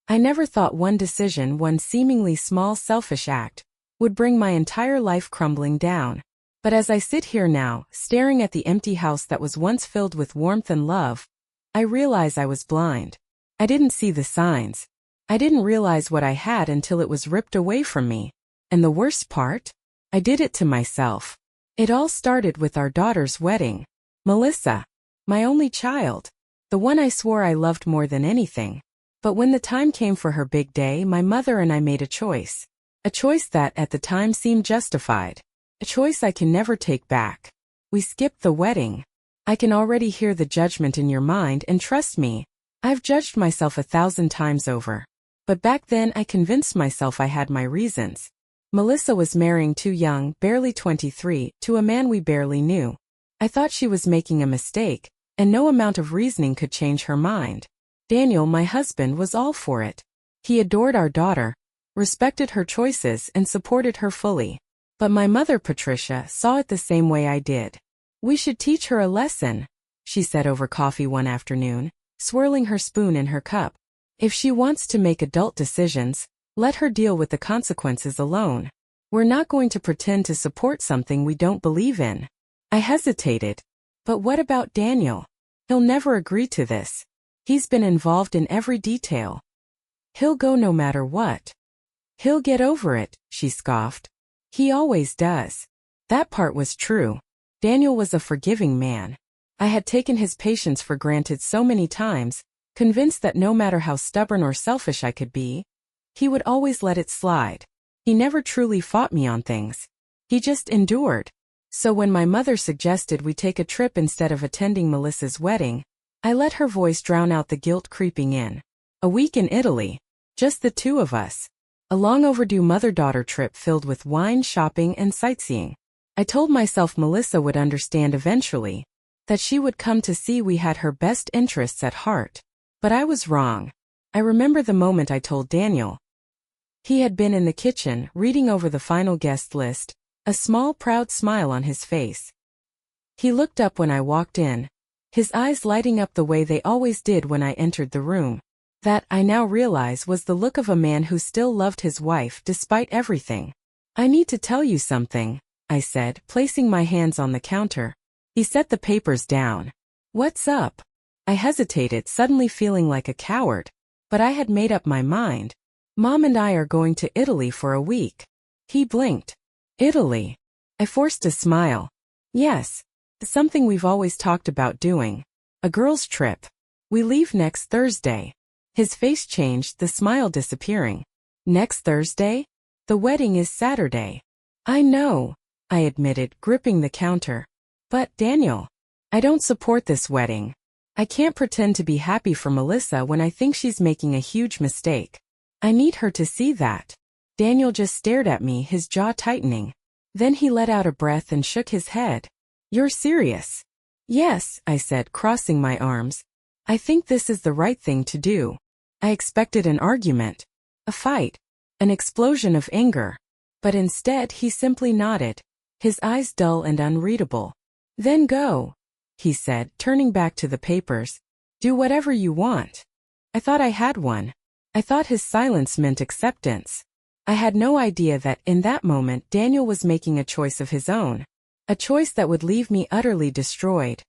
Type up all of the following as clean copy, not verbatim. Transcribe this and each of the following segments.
I never thought one decision, one seemingly small selfish act, would bring my entire life crumbling down. But as I sit here now, staring at the empty house that was once filled with warmth and love, I realize I was blind. I didn't see the signs. I didn't realize what I had until it was ripped away from me. And the worst part? I did it to myself. It all started with our daughter's wedding. Melissa, my only child, the one I swore I loved more than anything. But when the time came for her big day, my mother and I made a choice. A choice that at the time seemed justified. A choice I can never take back. We skipped the wedding. I can already hear the judgment in your mind, and trust me, I've judged myself 1,000 times over. But back then I convinced myself I had my reasons. Melissa was marrying too young, barely 23, to a man we barely knew. I thought she was making a mistake, and no amount of reasoning could change her mind. Daniel, my husband, was all for it. He adored our daughter, respected her choices, and supported her fully. But my mother, Patricia, saw it the same way I did. "We should teach her a lesson," she said over coffee one afternoon, swirling her spoon in her cup. "If she wants to make adult decisions, let her deal with the consequences alone. We're not going to pretend to support something we don't believe in." I hesitated. But what about Daniel? He'll never agree to this. He's been involved in every detail. He'll go no matter what. "He'll get over it," she scoffed. "He always does." That part was true. Daniel was a forgiving man. I had taken his patience for granted so many times, convinced that no matter how stubborn or selfish I could be, he would always let it slide. He never truly fought me on things. He just endured. So when my mother suggested we take a trip instead of attending Melissa's wedding, I let her voice drown out the guilt creeping in. A week in Italy. Just the two of us. A long overdue mother-daughter trip filled with wine, shopping, and sightseeing. I told myself Melissa would understand eventually, that she would come to see we had her best interests at heart. But I was wrong. I remember the moment I told Daniel. He had been in the kitchen, reading over the final guest list, a small proud smile on his face. He looked up when I walked in, his eyes lighting up the way they always did when I entered the room. That, I now realize, was the look of a man who still loved his wife despite everything. "I need to tell you something," I said, placing my hands on the counter. He set the papers down. "What's up?" I hesitated, suddenly feeling like a coward. But I had made up my mind. "Mom and I are going to Italy for a week." He blinked. "Italy?" I forced a smile. "Yes. Something we've always talked about doing. A girls' trip. We leave next Thursday." His face changed, the smile disappearing. "Next Thursday? The wedding is Saturday." "I know," I admitted, gripping the counter. "But, Daniel, I don't support this wedding. I can't pretend to be happy for Melissa when I think she's making a huge mistake. I need her to see that." Daniel just stared at me, his jaw tightening. Then he let out a breath and shook his head. "You're serious?" "Yes," I said, crossing my arms. "I think this is the right thing to do." I expected an argument, a fight, an explosion of anger. But instead he simply nodded, his eyes dull and unreadable. "Then go," he said, turning back to the papers. "Do whatever you want." I thought I had one. I thought his silence meant acceptance. I had no idea that, in that moment, Daniel was making a choice of his own. A choice that would leave me utterly destroyed.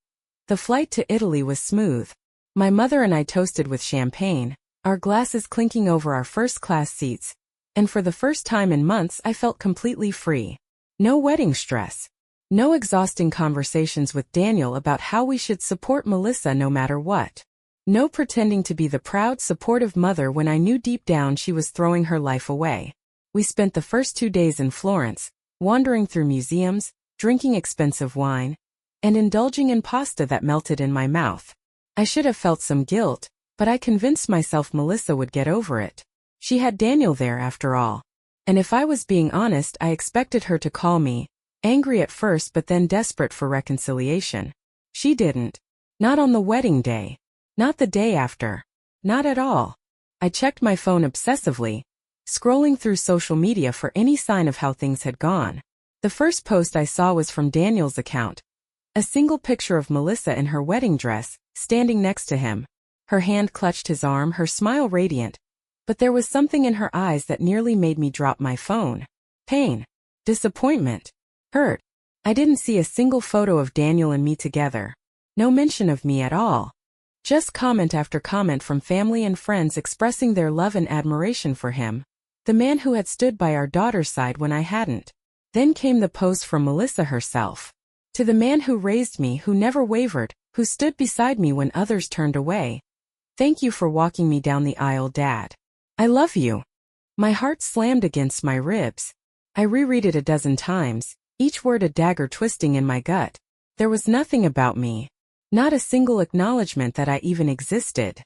The flight to Italy was smooth. My mother and I toasted with champagne, our glasses clinking over our first-class seats, and for the first time in months I felt completely free. No wedding stress. No exhausting conversations with Daniel about how we should support Melissa no matter what. No pretending to be the proud, supportive mother when I knew deep down she was throwing her life away. We spent the first 2 days in Florence, wandering through museums, drinking expensive wine, and indulging in pasta that melted in my mouth. I should have felt some guilt, but I convinced myself Melissa would get over it. She had Daniel there after all. And if I was being honest, I expected her to call me, angry at first but then desperate for reconciliation. She didn't. Not on the wedding day. Not the day after. Not at all. I checked my phone obsessively, scrolling through social media for any sign of how things had gone. The first post I saw was from Daniel's account. A single picture of Melissa in her wedding dress, standing next to him. Her hand clutched his arm, her smile radiant. But there was something in her eyes that nearly made me drop my phone. Pain. Disappointment. Hurt. I didn't see a single photo of Daniel and me together. No mention of me at all. Just comment after comment from family and friends expressing their love and admiration for him, the man who had stood by our daughter's side when I hadn't. Then came the post from Melissa herself. To the man who raised me, who never wavered, who stood beside me when others turned away. Thank you for walking me down the aisle, Dad. I love you. My heart slammed against my ribs. I reread it a dozen times, each word a dagger twisting in my gut. There was nothing about me. Not a single acknowledgement that I even existed.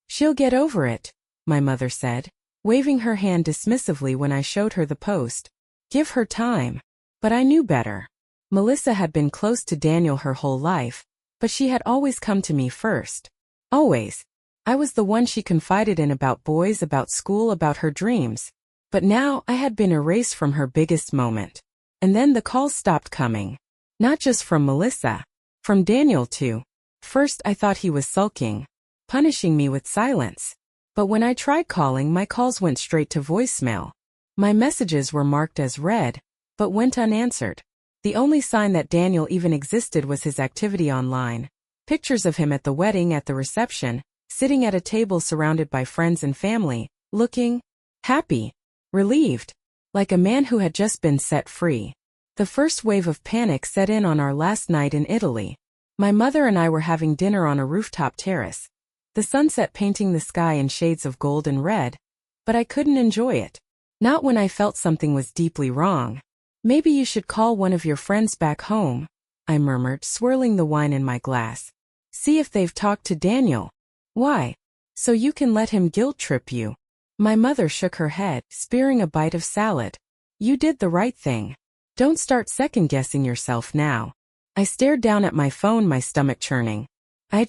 She'll get over it, my mother said, waving her hand dismissively when I showed her the post. Give her time. But I knew better. Melissa had been close to Daniel her whole life, but she had always come to me first. Always. I was the one she confided in about boys, about school, about her dreams. But now I had been erased from her biggest moment. And then the calls stopped coming. Not just from Melissa. From Daniel too. First I thought he was sulking, punishing me with silence. But when I tried calling, my calls went straight to voicemail. My messages were marked as read, but went unanswered. The only sign that Daniel even existed was his activity online. Pictures of him at the wedding, at the reception, sitting at a table surrounded by friends and family, looking happy, relieved, like a man who had just been set free. The first wave of panic set in on our last night in Italy. My mother and I were having dinner on a rooftop terrace. The sunset painting the sky in shades of gold and red, but I couldn't enjoy it. Not when I felt something was deeply wrong. Maybe you should call one of your friends back home, I murmured, swirling the wine in my glass. See if they've talked to Daniel. Why? So you can let him guilt trip you. My mother shook her head, spearing a bite of salad. You did the right thing. Don't start second-guessing yourself now. I stared down at my phone, my stomach churning. I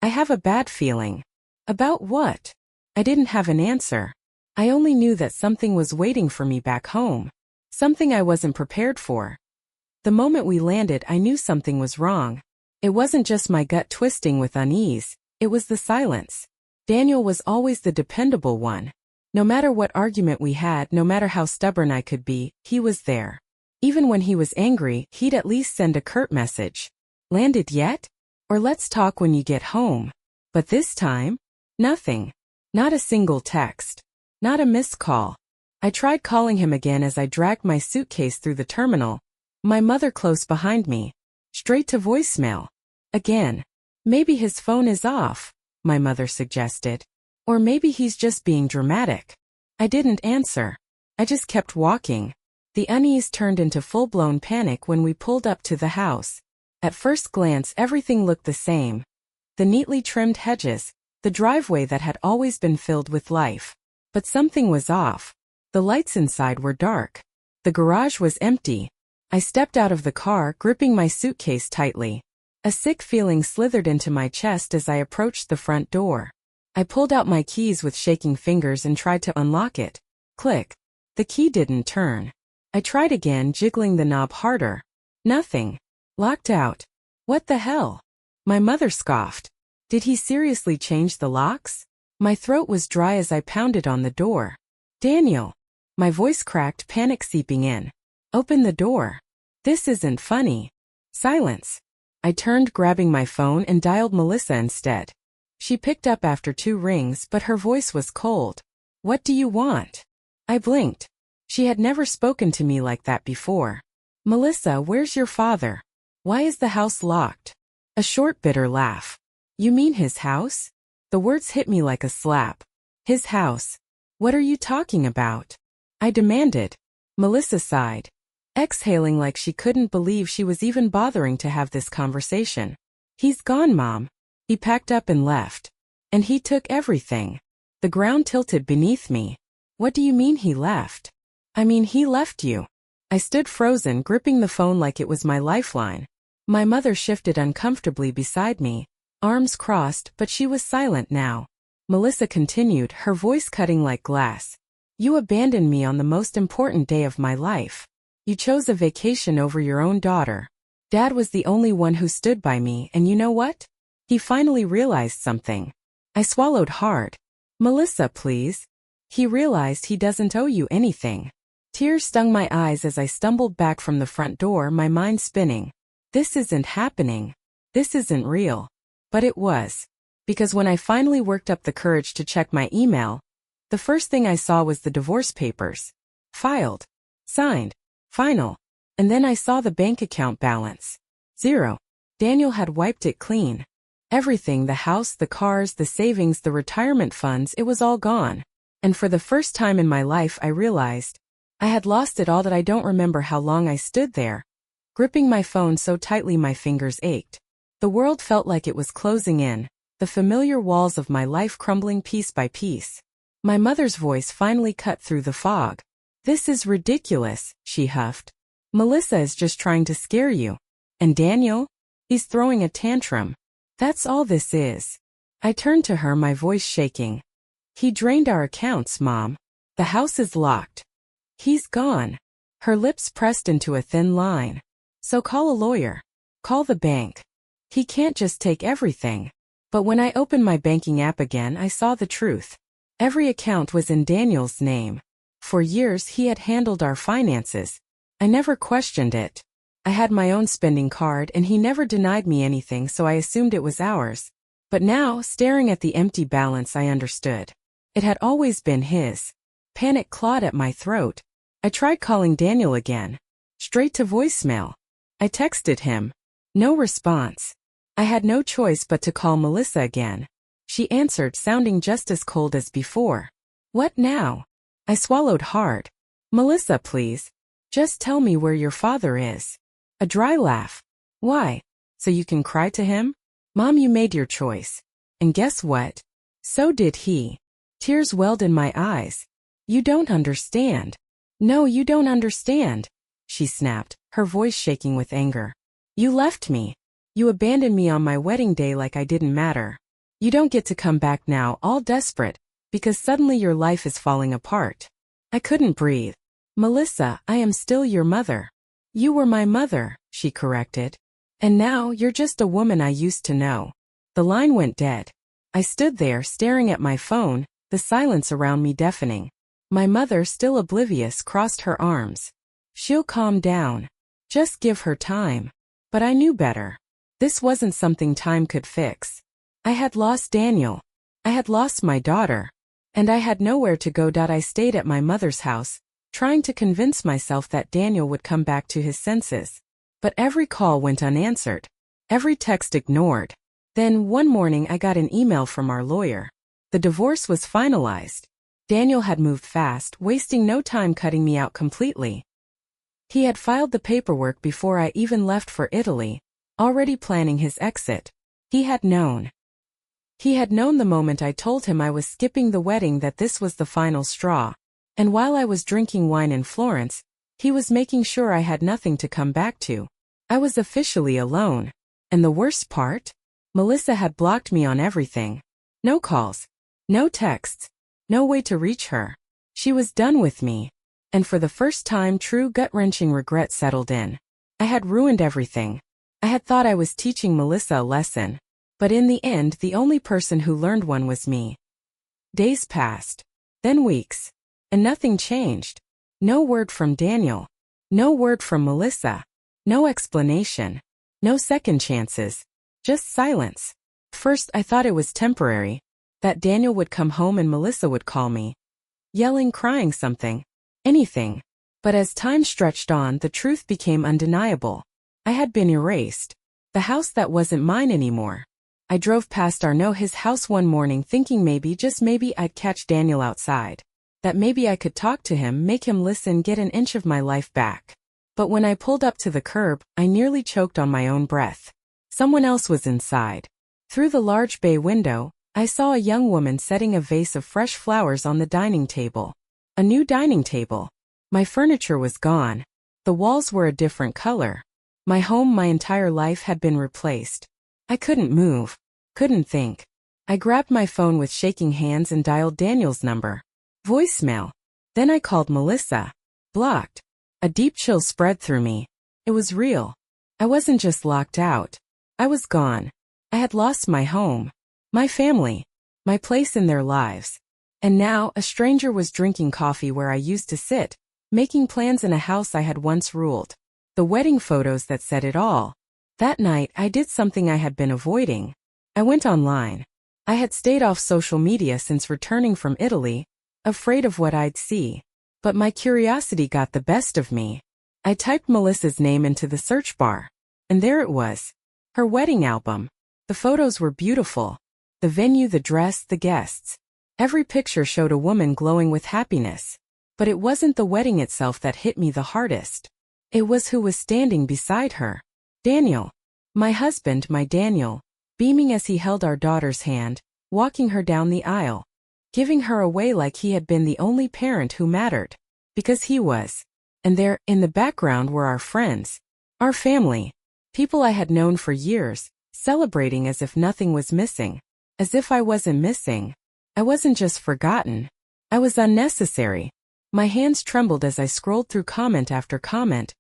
have a bad feeling. About what? I didn't have an answer. I only knew that something was waiting for me back home. Something I wasn't prepared for. The moment we landed, I knew something was wrong. It wasn't just my gut twisting with unease, it was the silence. Daniel was always the dependable one. No matter what argument we had, no matter how stubborn I could be, he was there. Even when he was angry, he'd at least send a curt message. Landed yet? Or let's talk when you get home. But this time? Nothing. Not a single text. Not a missed call. I tried calling him again as I dragged my suitcase through the terminal. My mother close behind me. Straight to voicemail. Again. Maybe his phone is off, my mother suggested. Or maybe he's just being dramatic. I didn't answer. I just kept walking. The unease turned into full-blown panic when we pulled up to the house. At first glance, everything looked the same. The neatly trimmed hedges, the driveway that had always been filled with life. But something was off. The lights inside were dark. The garage was empty. I stepped out of the car, gripping my suitcase tightly. A sick feeling slithered into my chest as I approached the front door. I pulled out my keys with shaking fingers and tried to unlock it. Click. The key didn't turn. I tried again, jiggling the knob harder. Nothing. Locked out. What the hell? My mother scoffed. Did he seriously change the locks? My throat was dry as I pounded on the door. Daniel. My voice cracked, panic seeping in. Open the door. This isn't funny. Silence. I turned, grabbing my phone, and dialed Melissa instead. She picked up after 2 rings, but her voice was cold. What do you want? I blinked. She had never spoken to me like that before. Melissa, where's your father? Why is the house locked? A short, bitter laugh. You mean his house? The words hit me like a slap. His house. What are you talking about? I demanded. Melissa sighed, exhaling like she couldn't believe she was even bothering to have this conversation. He's gone, Mom. He packed up and left. And he took everything. The ground tilted beneath me. What do you mean he left? I mean he left you. I stood frozen, gripping the phone like it was my lifeline. My mother shifted uncomfortably beside me, arms crossed, but she was silent now. Melissa continued, her voice cutting like glass. You abandoned me on the most important day of my life. You chose a vacation over your own daughter. Dad was the only one who stood by me, and you know what? He finally realized something. I swallowed hard. Melissa, please. He realized he doesn't owe you anything. Tears stung my eyes as I stumbled back from the front door, my mind spinning. This isn't happening. This isn't real. But it was. Because when I finally worked up the courage to check my email, the first thing I saw was the divorce papers. Filed. Signed. Final. And then I saw the bank account balance. 0. Daniel had wiped it clean. Everything, the house, the cars, the savings, the retirement funds, it was all gone. And for the first time in my life I realized I had lost it all. That I don't remember how long I stood there, gripping my phone so tightly my fingers ached. The world felt like it was closing in, the familiar walls of my life crumbling piece by piece. My mother's voice finally cut through the fog. This is ridiculous, she huffed. Melissa is just trying to scare you. And Daniel? He's throwing a tantrum. That's all this is. I turned to her, my voice shaking. He drained our accounts, Mom. The house is locked. He's gone. Her lips pressed into a thin line. So call a lawyer. Call the bank. He can't just take everything. But when I opened my banking app again, I saw the truth. Every account was in Daniel's name. For years he had handled our finances. I never questioned it. I had my own spending card and he never denied me anything, so I assumed it was ours. But now, staring at the empty balance, I understood. It had always been his. Panic clawed at my throat. I tried calling Daniel again. Straight to voicemail. I texted him. No response. I had no choice but to call Melissa again. She answered, sounding just as cold as before. What now? I swallowed hard. Melissa, please. Just tell me where your father is. A dry laugh. Why? So you can cry to him? Mom, you made your choice. And guess what? So did he. Tears welled in my eyes. You don't understand. No, you don't understand, she snapped, her voice shaking with anger. You left me. You abandoned me on my wedding day like I didn't matter. You don't get to come back now, all desperate, because suddenly your life is falling apart. I couldn't breathe. Melissa, I am still your mother. You were my mother, she corrected. And now you're just a woman I used to know. The line went dead. I stood there staring at my phone, the silence around me deafening. My mother, still oblivious, crossed her arms. She'll calm down. Just give her time. But I knew better. This wasn't something time could fix. I had lost Daniel. I had lost my daughter. And I had nowhere to go. I stayed at my mother's house, trying to convince myself that Daniel would come back to his senses. But every call went unanswered. Every text ignored. Then, one morning, I got an email from our lawyer. The divorce was finalized. Daniel had moved fast, wasting no time cutting me out completely. He had filed the paperwork before I even left for Italy, already planning his exit. He had known. He had known the moment I told him I was skipping the wedding that this was the final straw. And while I was drinking wine in Florence, he was making sure I had nothing to come back to. I was officially alone. And the worst part? Melissa had blocked me on everything. No calls. No texts. No way to reach her. She was done with me. And for the first time, true gut-wrenching regret settled in. I had ruined everything. I had thought I was teaching Melissa a lesson. But in the end, the only person who learned one was me. Days passed. Then weeks. And nothing changed. No word from Daniel. No word from Melissa. No explanation. No second chances. Just silence. First, I thought it was temporary. That Daniel would come home and Melissa would call me. Yelling, crying, something. Anything. But as time stretched on, the truth became undeniable. I had been erased. The house that wasn't mine anymore. I drove past his house one morning thinking maybe, just maybe, I'd catch Daniel outside. That maybe I could talk to him, make him listen, get an inch of my life back. But when I pulled up to the curb, I nearly choked on my own breath. Someone else was inside. Through the large bay window, I saw a young woman setting a vase of fresh flowers on the dining table. A new dining table. My furniture was gone. The walls were a different color. My home, my entire life had been replaced. I couldn't move. Couldn't think. I grabbed my phone with shaking hands and dialed Daniel's number. Voicemail. Then I called Melissa. Blocked. A deep chill spread through me. It was real. I wasn't just locked out. I was gone. I had lost my home. My family. My place in their lives. And now, a stranger was drinking coffee where I used to sit, making plans in a house I had once ruled. The wedding photos that said it all. That night, I did something I had been avoiding. I went online. I had stayed off social media since returning from Italy, afraid of what I'd see. But my curiosity got the best of me. I typed Melissa's name into the search bar. And there it was. Her wedding album. The photos were beautiful. The venue, the dress, the guests. Every picture showed a woman glowing with happiness. But it wasn't the wedding itself that hit me the hardest. It was who was standing beside her. Daniel. My husband, my Daniel, beaming as he held our daughter's hand, walking her down the aisle, giving her away like he had been the only parent who mattered. Because he was. And there, in the background, were our friends. Our family. People I had known for years, celebrating as if nothing was missing. As if I wasn't missing. I wasn't just forgotten. I was unnecessary. My hands trembled as I scrolled through comment after comment,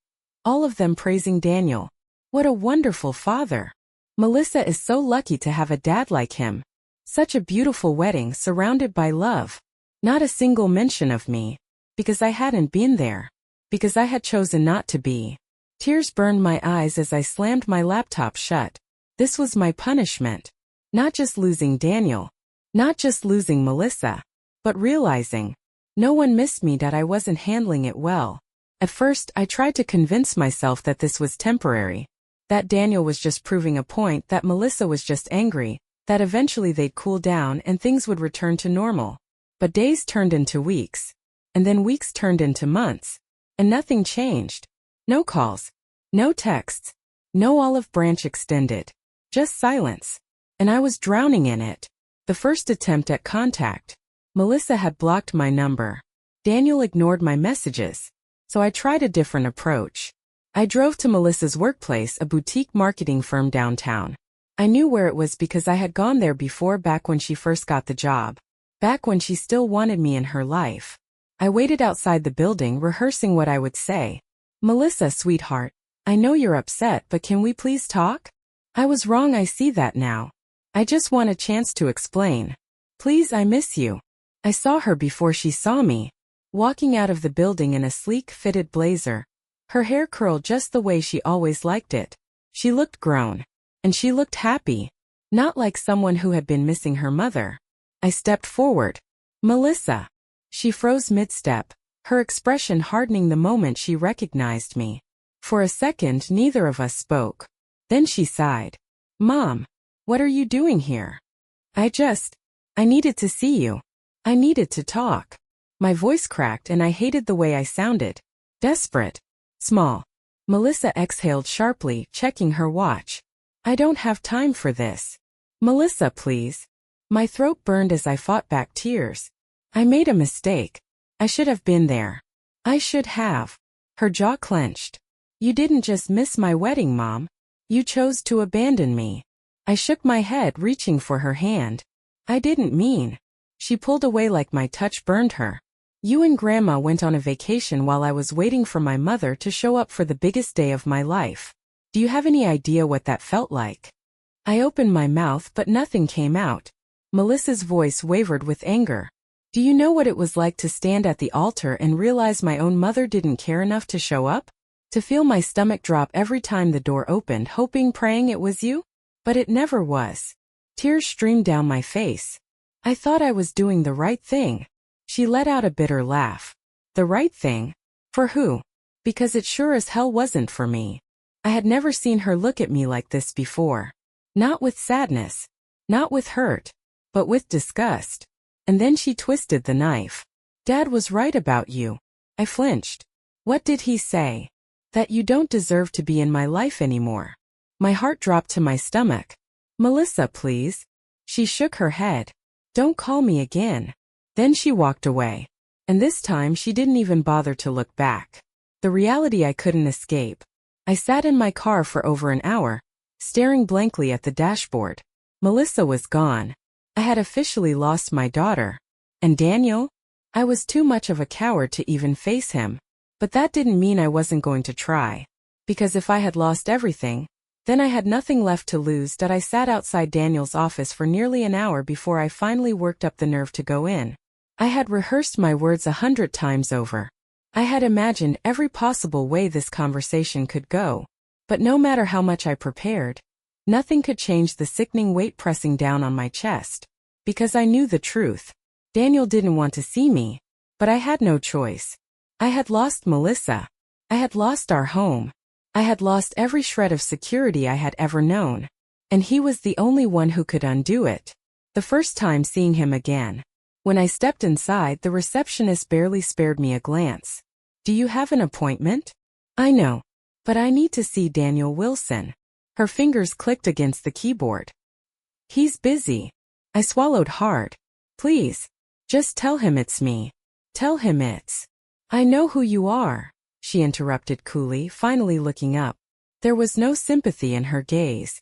all of them praising Daniel. What a wonderful father. Melissa is so lucky to have a dad like him. Such a beautiful wedding surrounded by love. Not a single mention of me. Because I hadn't been there. Because I had chosen not to be. Tears burned my eyes as I slammed my laptop shut. This was my punishment. Not just losing Daniel. Not just losing Melissa. But realizing. No one missed me, that I wasn't handling it well. At first, I tried to convince myself that this was temporary. That Daniel was just proving a point, that Melissa was just angry, that eventually they'd cool down and things would return to normal. But days turned into weeks. And then weeks turned into months. And nothing changed. No calls. No texts. No olive branch extended. Just silence. And I was drowning in it. The first attempt at contact. Melissa had blocked my number. Daniel ignored my messages. So I tried a different approach. I drove to Melissa's workplace, a boutique marketing firm downtown. I knew where it was because I had gone there before, back when she first got the job. Back when she still wanted me in her life. I waited outside the building, rehearsing what I would say. Melissa, sweetheart, I know you're upset, but can we please talk? I was wrong, I see that now. I just want a chance to explain. Please, I miss you. I saw her before she saw me. Walking out of the building in a sleek, fitted blazer. Her hair curled just the way she always liked it. She looked grown. And she looked happy. Not like someone who had been missing her mother. I stepped forward. Melissa. She froze mid-step, her expression hardening the moment she recognized me. For a second, neither of us spoke. Then she sighed. Mom, what are you doing here? I needed to see you. I needed to talk. My voice cracked and I hated the way I sounded. Desperate. Small. Melissa exhaled sharply, checking her watch. I don't have time for this. Melissa, please. My throat burned as I fought back tears. I made a mistake. I should have been there. I should have. Her jaw clenched. You didn't just miss my wedding, Mom. You chose to abandon me. I shook my head, reaching for her hand. I didn't mean. She pulled away like my touch burned her. You and Grandma went on a vacation while I was waiting for my mother to show up for the biggest day of my life. Do you have any idea what that felt like? I opened my mouth, but nothing came out. Melissa's voice wavered with anger. Do you know what it was like to stand at the altar and realize my own mother didn't care enough to show up? To feel my stomach drop every time the door opened, hoping, praying it was you? But it never was. Tears streamed down my face. I thought I was doing the right thing. She let out a bitter laugh. The right thing? For who? Because it sure as hell wasn't for me. I had never seen her look at me like this before. Not with sadness. Not with hurt. But with disgust. And then she twisted the knife. Dad was right about you. I flinched. What did he say? That you don't deserve to be in my life anymore. My heart dropped to my stomach. Melissa, please. She shook her head. Don't call me again. Then she walked away. And this time she didn't even bother to look back. The reality I couldn't escape. I sat in my car for over an hour, staring blankly at the dashboard. Melissa was gone. I had officially lost my daughter. And Daniel? I was too much of a coward to even face him. But that didn't mean I wasn't going to try. Because if I had lost everything, then I had nothing left to lose. That I sat outside Daniel's office for nearly an hour before I finally worked up the nerve to go in. I had rehearsed my words 100 times over. I had imagined every possible way this conversation could go, but no matter how much I prepared, nothing could change the sickening weight pressing down on my chest. Because I knew the truth. Daniel didn't want to see me, but I had no choice. I had lost Melissa. I had lost our home. I had lost every shred of security I had ever known. And he was the only one who could undo it. The first time seeing him again. When I stepped inside, the receptionist barely spared me a glance. Do you have an appointment? I know. But I need to see Daniel Wilson. Her fingers clicked against the keyboard. He's busy. I swallowed hard. Please. Just tell him it's me. Tell him it's. I know who you are, she interrupted coolly, finally looking up. There was no sympathy in her gaze.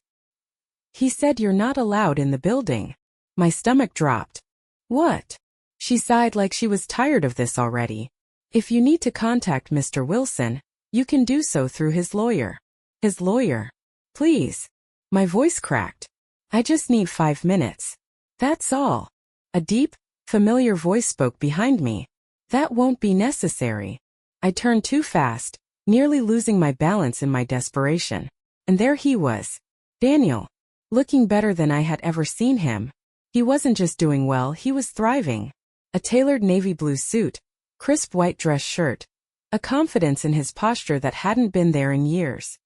He said you're not allowed in the building. My stomach dropped. What? She sighed like she was tired of this already. If you need to contact Mr. Wilson, you can do so through his lawyer. His lawyer? Please. My voice cracked. I just need 5 minutes. That's all. A deep, familiar voice spoke behind me. That won't be necessary. I turned too fast, nearly losing my balance in my desperation. And there he was. Daniel. Looking better than I had ever seen him. He wasn't just doing well, he was thriving. A tailored navy blue suit, crisp white dress shirt, a confidence in his posture that hadn't been there in years.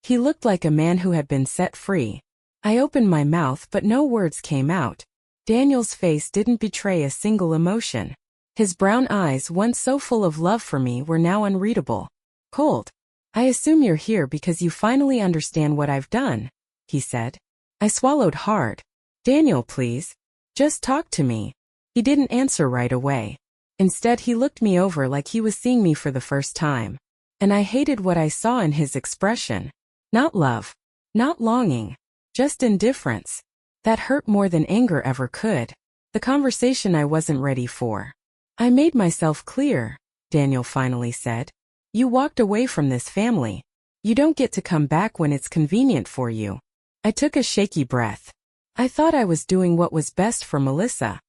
He looked like a man who had been set free. I opened my mouth but no words came out. Daniel's face didn't betray a single emotion. His brown eyes, once so full of love for me, were now unreadable. Cold. I assume you're here because you finally understand what I've done, he said. I swallowed hard. Daniel, please. Just talk to me. He didn't answer right away. Instead, he looked me over like he was seeing me for the first time. And I hated what I saw in his expression. Not love. Not longing. Just indifference. That hurt more than anger ever could. The conversation I wasn't ready for. I made myself clear, Daniel finally said. You walked away from this family. You don't get to come back when it's convenient for you. I took a shaky breath. I thought I was doing what was best for Melissa.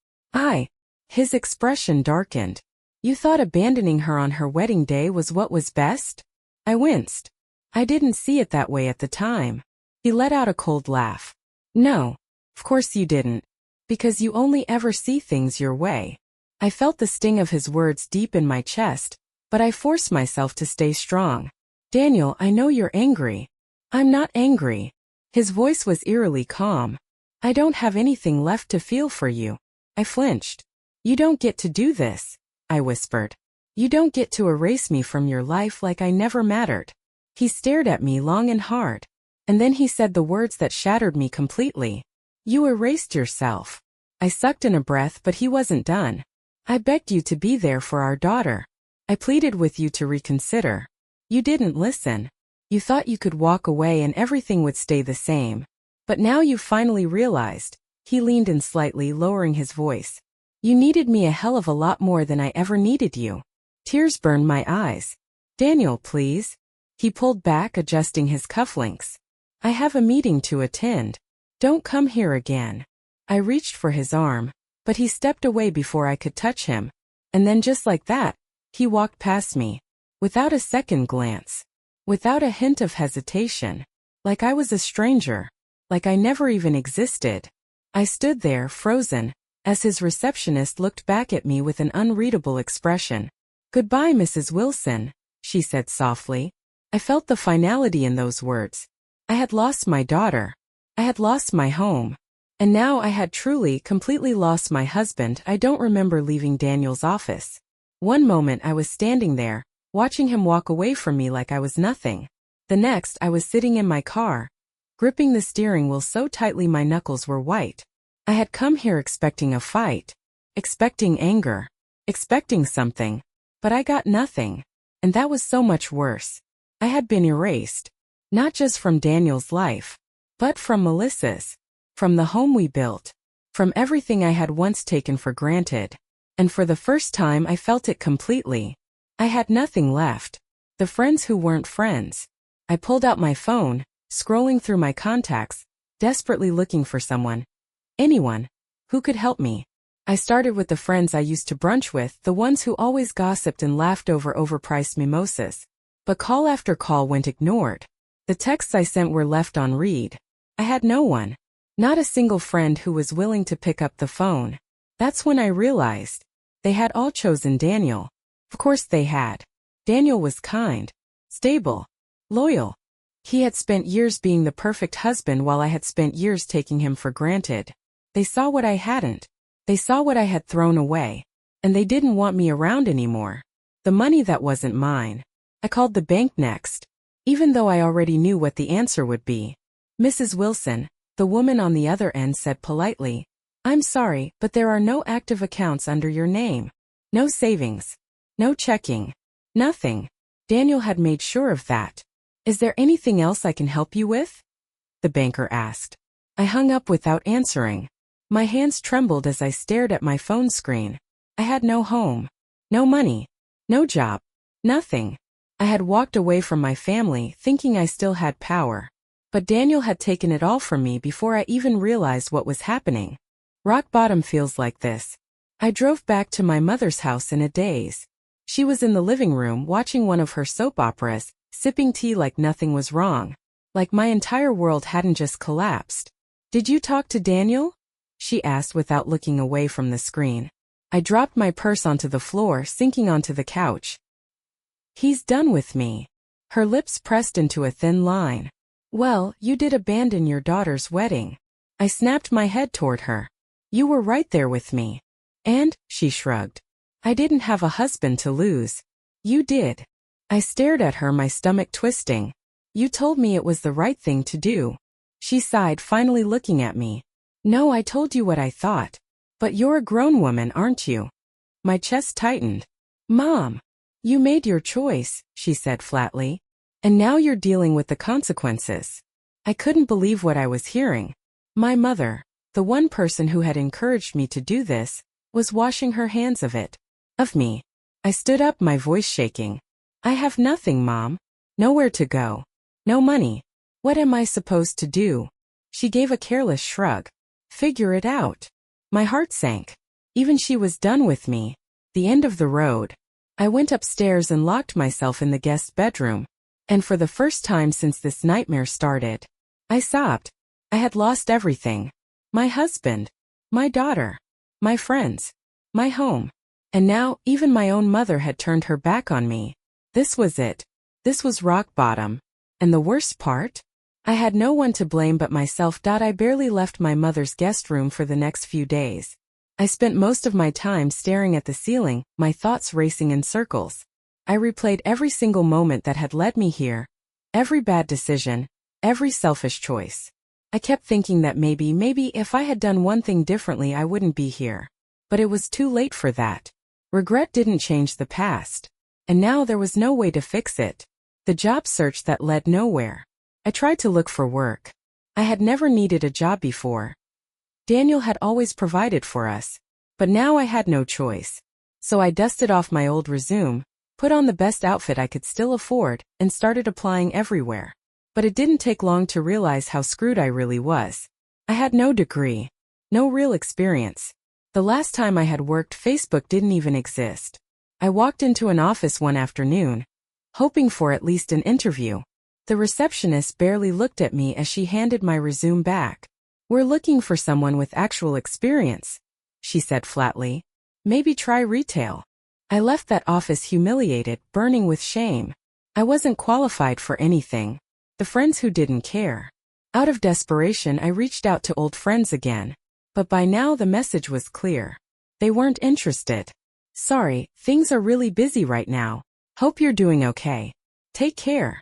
His expression darkened. You thought abandoning her on her wedding day was what was best? I winced. I didn't see it that way at the time. He let out a cold laugh. No, of course you didn't. Because you only ever see things your way. I felt the sting of his words deep in my chest, but I forced myself to stay strong. Daniel, I know you're angry. I'm not angry. His voice was eerily calm. I don't have anything left to feel for you. I flinched. You don't get to do this, I whispered. You don't get to erase me from your life like I never mattered. He stared at me long and hard. And then he said the words that shattered me completely. You erased yourself. I sucked in a breath, but he wasn't done. I begged you to be there for our daughter. I pleaded with you to reconsider. You didn't listen. You thought you could walk away and everything would stay the same. But now you've finally realized. He leaned in slightly, lowering his voice. You needed me a hell of a lot more than I ever needed you. Tears burned my eyes. Daniel, please. He pulled back, adjusting his cufflinks. I have a meeting to attend. Don't come here again. I reached for his arm, but he stepped away before I could touch him. And then just like that, he walked past me. Without a second glance. Without a hint of hesitation. Like I was a stranger. Like I never even existed. I stood there, frozen, as his receptionist looked back at me with an unreadable expression. Goodbye, Mrs. Wilson, she said softly. I felt the finality in those words. I had lost my daughter. I had lost my home. And now I had truly, completely lost my husband. I don't remember leaving Daniel's office. One moment I was standing there, watching him walk away from me like I was nothing. The next I was sitting in my car, gripping the steering wheel so tightly my knuckles were white. I had come here expecting a fight, expecting anger, expecting something, but I got nothing. And that was so much worse. I had been erased, not just from Daniel's life, but from Melissa's, from the home we built, from everything I had once taken for granted. And for the first time I felt it completely. I had nothing left. The friends who weren't friends. I pulled out my phone, scrolling through my contacts, desperately looking for someone. Anyone who could help me. I started with the friends I used to brunch with, the ones who always gossiped and laughed over overpriced mimosas. But call after call went ignored. The texts I sent were left on read. I had no one. Not a single friend who was willing to pick up the phone. That's when I realized. They had all chosen Daniel. Of course they had. Daniel was kind, stable, loyal. He had spent years being the perfect husband while I had spent years taking him for granted. They saw what I hadn't. They saw what I had thrown away. And they didn't want me around anymore. The money that wasn't mine. I called the bank next, even though I already knew what the answer would be. Mrs. Wilson, the woman on the other end, said politely, "I'm sorry, but there are no active accounts under your name. No savings. No checking. Nothing." Daniel had made sure of that. "Is there anything else I can help you with?" the banker asked. I hung up without answering. My hands trembled as I stared at my phone screen. I had no home. No money. No job. Nothing. I had walked away from my family thinking I still had power. But Daniel had taken it all from me before I even realized what was happening. Rock bottom feels like this. I drove back to my mother's house in a daze. She was in the living room watching one of her soap operas, sipping tea like nothing was wrong. Like my entire world hadn't just collapsed. "Did you talk to Daniel?" she asked without looking away from the screen. I dropped my purse onto the floor, sinking onto the couch. "He's done with me." Her lips pressed into a thin line. "Well, you did abandon your daughter's wedding." I snapped my head toward her. "You were right there with me." "And?" she shrugged. "I didn't have a husband to lose." "You did." I stared at her, my stomach twisting. "You told me it was the right thing to do." She sighed, finally looking at me. "No, I told you what I thought. But you're a grown woman, aren't you?" My chest tightened. "Mom, you made your choice," she said flatly. "And now you're dealing with the consequences." I couldn't believe what I was hearing. My mother, the one person who had encouraged me to do this, was washing her hands of it. Of me. I stood up, my voice shaking. "I have nothing, Mom. Nowhere to go. No money. What am I supposed to do?" She gave a careless shrug. "Figure it out." My heart sank. Even she was done with me. The end of the road. I went upstairs and locked myself in the guest bedroom. And for the first time since this nightmare started, I sobbed. I had lost everything. My husband. My daughter. My friends. My home. And now, even my own mother had turned her back on me. This was it. This was rock bottom. And the worst part? I had no one to blame but myself. I barely left my mother's guest room for the next few days. I spent most of my time staring at the ceiling, my thoughts racing in circles. I replayed every single moment that had led me here. Every bad decision. Every selfish choice. I kept thinking that maybe if I had done one thing differently I wouldn't be here. But it was too late for that. Regret didn't change the past. And now there was no way to fix it. The job search that led nowhere. I tried to look for work. I had never needed a job before. Daniel had always provided for us. But now I had no choice. So I dusted off my old resume, put on the best outfit I could still afford, and started applying everywhere. But it didn't take long to realize how screwed I really was. I had no degree. No real experience. The last time I had worked, Facebook didn't even exist. I walked into an office one afternoon, hoping for at least an interview. The receptionist barely looked at me as she handed my resume back. "We're looking for someone with actual experience," she said flatly. "Maybe try retail." I left that office humiliated, burning with shame. I wasn't qualified for anything. The friends who didn't care. Out of desperation, I reached out to old friends again. But by now the message was clear. They weren't interested. "Sorry, things are really busy right now. Hope you're doing okay. Take care.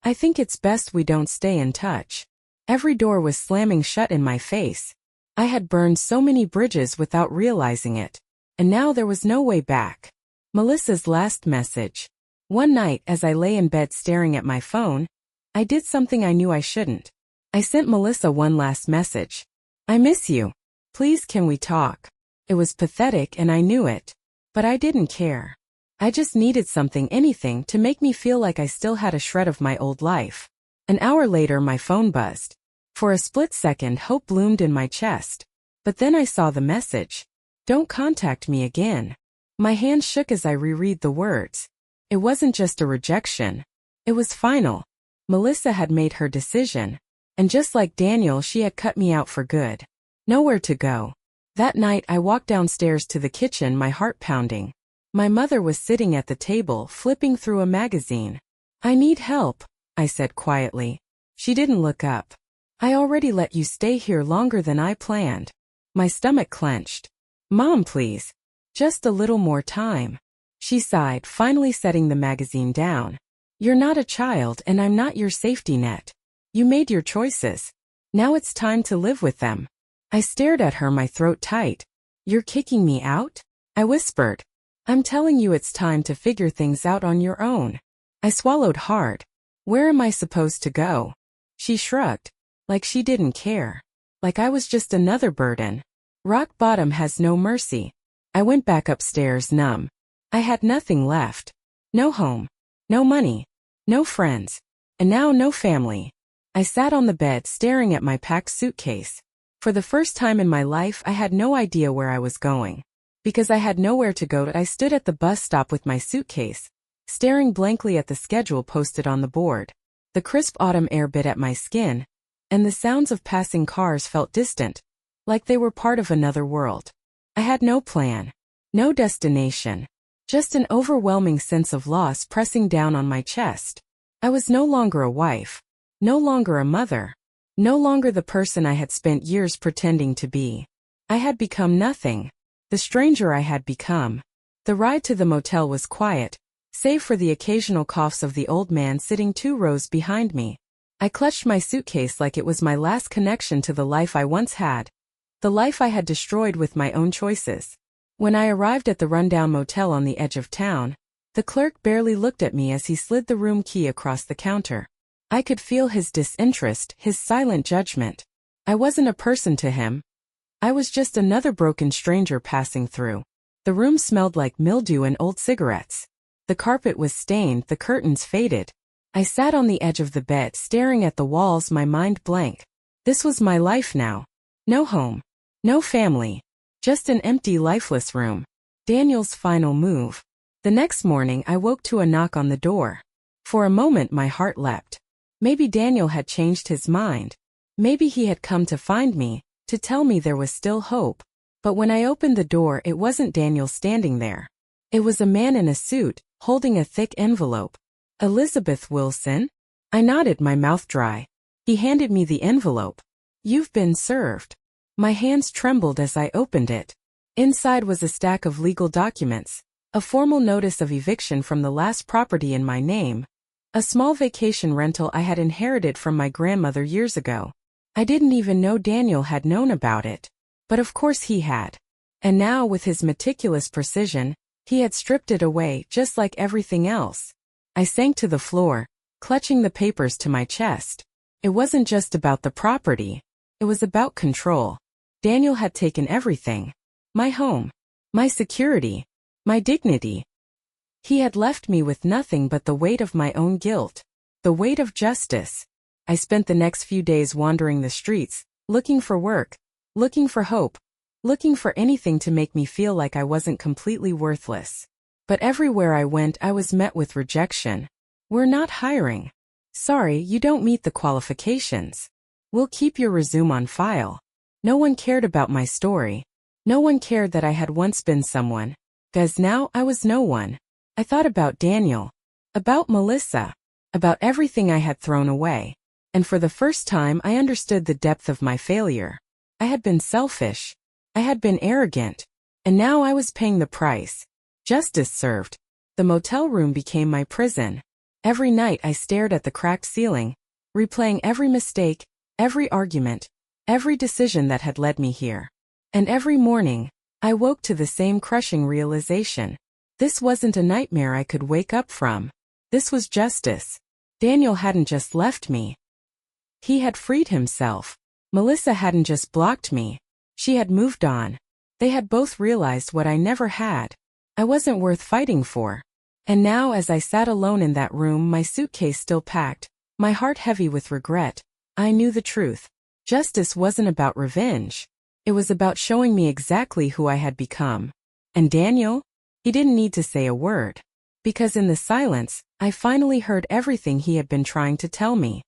I think it's best we don't stay in touch." Every door was slamming shut in my face. I had burned so many bridges without realizing it. And now there was no way back. Melissa's last message. One night, as I lay in bed staring at my phone, I did something I knew I shouldn't. I sent Melissa one last message. "I miss you. Please, can we talk?" It was pathetic and I knew it. But I didn't care. I just needed something, anything, to make me feel like I still had a shred of my old life. An hour later my phone buzzed. For a split second hope bloomed in my chest. But then I saw the message. Don't contact me again. My hand shook as I reread the words. It wasn't just a rejection. It was final. Melissa had made her decision. And just like Daniel, she had cut me out for good. Nowhere to go. That night I walked downstairs to the kitchen, my heart pounding. My mother was sitting at the table, flipping through a magazine. I need help, I said quietly. She didn't look up. I already let you stay here longer than I planned. My stomach clenched. Mom, please. Just a little more time. She sighed, finally setting the magazine down. You're not a child and I'm not your safety net. You made your choices. Now it's time to live with them. I stared at her, my throat tight. You're kicking me out? I whispered. I'm telling you it's time to figure things out on your own. I swallowed hard. Where am I supposed to go? She shrugged. Like she didn't care. Like I was just another burden. Rock bottom has no mercy. I went back upstairs, numb. I had nothing left. No home. No money. No friends. And now no family. I sat on the bed staring at my packed suitcase. For the first time in my life I had no idea where I was going. Because I had nowhere to go, I stood at the bus stop with my suitcase, staring blankly at the schedule posted on the board. The crisp autumn air bit at my skin, and the sounds of passing cars felt distant, like they were part of another world. I had no plan, no destination, just an overwhelming sense of loss pressing down on my chest. I was no longer a wife, no longer a mother, no longer the person I had spent years pretending to be. I had become nothing. The stranger I had become. The ride to the motel was quiet, save for the occasional coughs of the old man sitting 2 rows behind me. I clutched my suitcase like it was my last connection to the life I once had, the life I had destroyed with my own choices. When I arrived at the rundown motel on the edge of town, the clerk barely looked at me as he slid the room key across the counter. I could feel his disinterest, his silent judgment. I wasn't a person to him. I was just another broken stranger passing through. The room smelled like mildew and old cigarettes. The carpet was stained, the curtains faded. I sat on the edge of the bed staring at the walls, my mind blank. This was my life now. No home. No family. Just an empty, lifeless room. Daniel's final move. The next morning I woke to a knock on the door. For a moment my heart leapt. Maybe Daniel had changed his mind. Maybe he had come to find me, to tell me there was still hope. But when I opened the door, it wasn't Daniel standing there. It was a man in a suit, holding a thick envelope. Elizabeth Wilson? I nodded, my mouth dry. He handed me the envelope. You've been served. My hands trembled as I opened it. Inside was a stack of legal documents, a formal notice of eviction from the last property in my name, a small vacation rental I had inherited from my grandmother years ago. I didn't even know Daniel had known about it. But of course he had. And now, with his meticulous precision, he had stripped it away just like everything else. I sank to the floor, clutching the papers to my chest. It wasn't just about the property. It was about control. Daniel had taken everything. My home. My security. My dignity. He had left me with nothing but the weight of my own guilt. The weight of justice. I spent the next few days wandering the streets, looking for work, looking for hope, looking for anything to make me feel like I wasn't completely worthless. But everywhere I went I was met with rejection. We're not hiring. Sorry, you don't meet the qualifications. We'll keep your resume on file. No one cared about my story. No one cared that I had once been someone. 'Cause now I was no one. I thought about Daniel. About Melissa. About everything I had thrown away. And for the first time I understood the depth of my failure. I had been selfish. I had been arrogant. And now I was paying the price. Justice served. The motel room became my prison. Every night I stared at the cracked ceiling, replaying every mistake, every argument, every decision that had led me here. And every morning, I woke to the same crushing realization. This wasn't a nightmare I could wake up from. This was justice. Daniel hadn't just left me. He had freed himself. Melissa hadn't just blocked me. She had moved on. They had both realized what I never had. I wasn't worth fighting for. And now, as I sat alone in that room, my suitcase still packed, my heart heavy with regret, I knew the truth. Justice wasn't about revenge. It was about showing me exactly who I had become. And Daniel? He didn't need to say a word. Because in the silence, I finally heard everything he had been trying to tell me.